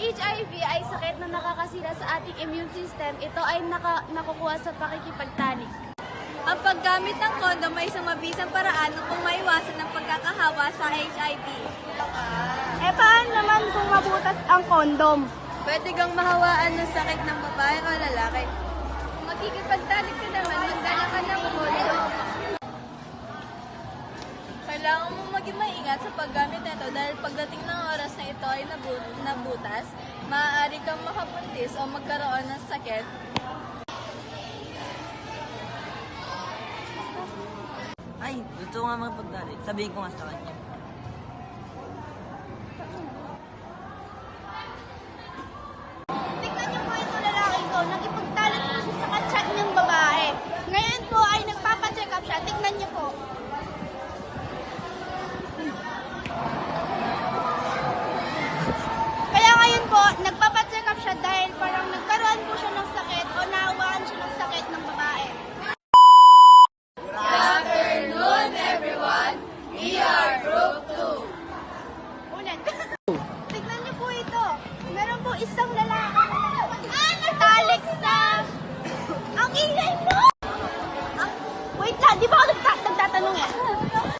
HIV ay sakit na nakakasira sa ating immune system. Ito ay nakukuha sa pakikipagtalik. Ang paggamit ng kondom ay isang mabisang paraan upang maiwasan ang pagkakahawa sa HIV. Paano naman kung mabutas ang kondom? Pwede kang mahawaan ng sakit ng babae o lalaki. Kung makikipagtalik ka naman, magdala ka ng kondom. Kailangan mo maging maingat sa paggamit nito dahil pagdating ng oras na ito ay nabutas, maaari kang makabuntis o magkaroon ng sakit. Ay, gusto ko nga makipagdali. Sabihin ko nga sa kanya. Tingnan niyo po ito lalaki ko. Nakipagtalik po siya sa kachat ng babae. Ngayon po ay nagpapacheck up siya. Tingnan niyo po. Kaya ngayon po, nagpapacheck up siya dahil parang nagkaroon po siya ng sakit o naawaan siya ng sakit ng babae. Ulit. Tignan niyo po ito. Meron po isang lalaki na natalik sa... Ang ingay mo! Wait lang, di ba ako